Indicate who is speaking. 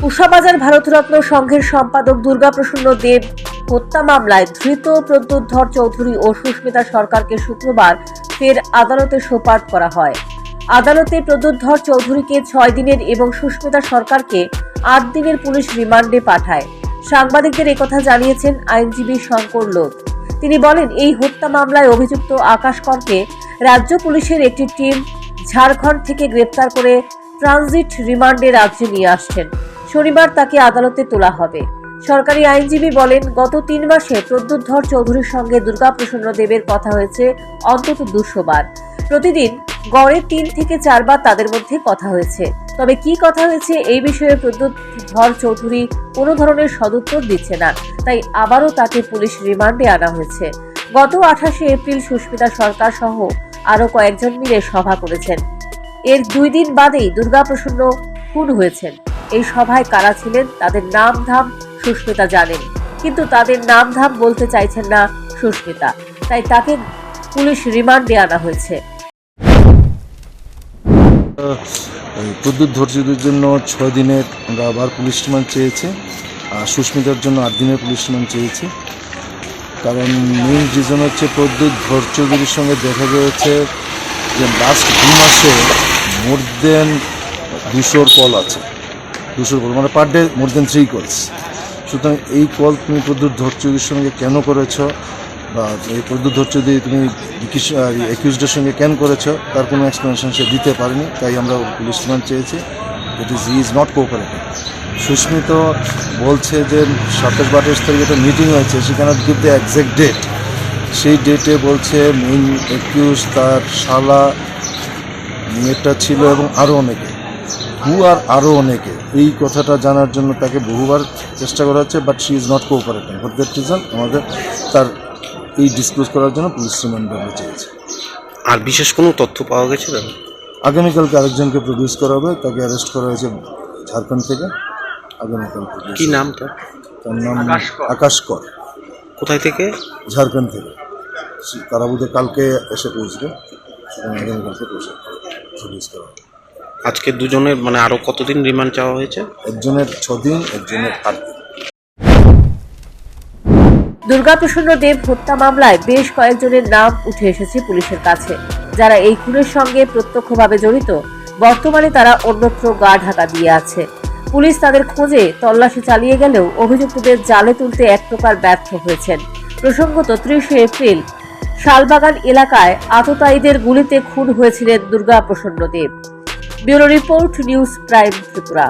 Speaker 1: উষাবাজার ভারতরত্ন সংঘের সম্পাদক দুর্গাপ্রসন্ন দেব হত্যা মামলায় ধৃত প্রদ্যোৎধর চৌধুরী ও সুস্মিতা সরকারকে শুক্রবার ফের আদালতে সোপর্দ করা হয়। আদালতে প্রদ্যোৎধর চৌধুরীকে 6 দিনের এবং সুস্মিতা সরকারকে 8 দিনের পুলিশ রিমান্ডে পাঠায়। সাংবাদিকদের একথা জানিয়েছেন আইনজীবী শঙ্কর লোধ। তিনি বলেন, এই হত্যা মামলায় অভিযুক্ত আকাশ করকে রাজ্য পুলিশের একটি টিম ঝাড়খণ্ড থেকে গ্রেপ্তার করে ট্রানজিট রিমান্ডে রাজ্যে নিয়ে আসছেন। শনিবার তাকে আদালতে তোলা হবে। সরকারি আইনজীবী বলেন, গত 3 মাসে প্রদ্যোৎধর চৌধুরীর সঙ্গে দুর্গাপ্রসন্ন দেবের কথা হয়েছে অন্তত 200 বার। প্রতিদিন গড়ে 3 থেকে 4 বার তাদের মধ্যে কথা হয়েছে। তবে কি কথা হয়েছে এই বিষয়ে প্রদ্যোৎধর চৌধুরী কোনো ধরনের সদুত্তর দিচ্ছে না, তাই আবারও তাকে পুলিশ রিমান্ডে আনা হয়েছে। গত 28 এপ্রিল সুস্মিতা সরকার সহ আরও কয়েকজন মিলে সভা করেছেন। এর 2 দিন বাদেই দুর্গাপ্রসন্ন খুন হয়েছেন। এই সভায় কারা ছিলেন তাদের নাম ধাম সুস্মিতা জানেন, কিন্তু তাদের নাম ধাম বলতে চাইছেন না সুস্মিতা, তাই তাকে পুলিশ রিমান্ডে আনা হয়েছে।
Speaker 2: প্রদ্যোৎধর চৌধুরীর জন্য 6 দিনের আমরা আবার পুলিশ রিমান্ড চেয়েছি, আর সুস্মিতার জন্য 8 দিনের পুলিশ রিমান্ড চেয়েছি। কারণ মেইন রিজন হচ্ছে প্রদ্যোৎধর চৌধুরীর সঙ্গে দেখা গিয়েছে যে লাস্ট 2 মাসে মোর দেন 200 কল আছে, 200 কল মানে পার ডে মোর দেন 3 কলস। সুতরাং এই কল তুমি প্রদ্যোৎধর চৌধুরীর সঙ্গে কেন করেছ, বা এই প্রদ্যোৎধর চৌধুরী তুমি অ্যাকিউজডের সঙ্গে কেন করেছ তার কোনো এক্সপ্লেনেশন সে দিতে পারেনি, তাই আমরা পুলিশ রিমান্ড চেয়েছি। He is not cooperating. Susmita বলছে যে 27-28 তারিখে একটা মিটিং হয়েছে, সে cannot give the exact date. সেই ডেটে বলছে মেইন অ্যাকিউজ তার শালা মেয়েটা ছিল এবং আরও অনেকে, আরও অনেকে। এই কথাটা জানার জন্য তাকে বহুবার চেষ্টা করা হচ্ছে, but she is not cooperating. For that reason আমাদের তার এই ডিসক্লোজ করার জন্য পুলিশ রিমান্ড চেয়েছে।
Speaker 3: আর বিশেষ কোনো তথ্য পাওয়া গেছে?
Speaker 2: আগামীকালকে আরেকজনকে প্রডিউস করা হবে, তাকে অ্যারেস্ট করা হয়েছে ঝাড়খণ্ড থেকে। আগামীকাল
Speaker 3: কি নাম তার?
Speaker 2: তার নাম আকাশ কর।
Speaker 3: কোথায় থেকে?
Speaker 2: ঝাড়খণ্ড থেকে। তারা বোধহয় কালকে এসে পৌঁছবে, আগামীকালকে প্রডিউস করা হবে।
Speaker 3: আজকে দুজনের মানে আরো কতদিন রিমান্ড চাওয়া হয়েছে?
Speaker 2: একজনের 6 দিন, একজনের 8 দিন।
Speaker 1: দুর্গাপ্রসন্ন দেব হত্যা মামলায় বেশ কয়েকজনের নাম উঠে এসেছে পুলিশের কাছে, যারা এই খুনের সঙ্গে প্রত্যক্ষভাবে জড়িত। বর্তমানে তারা অন্যত্র গা ঢাকা দিয়ে আছে। পুলিশ তাদের খোঁজে তল্লাশি চালিয়ে গেলেও অভিযুক্তদের জালে তুলতে এক প্রকার ব্যর্থ হয়েছেন। প্রসঙ্গত 30 এপ্রিল শালবাগান এলাকায় আততায়ীদের গুলিতে খুন হয়েছিলেন Durgaprasanna Deb. Bureau report, news prime Tripura.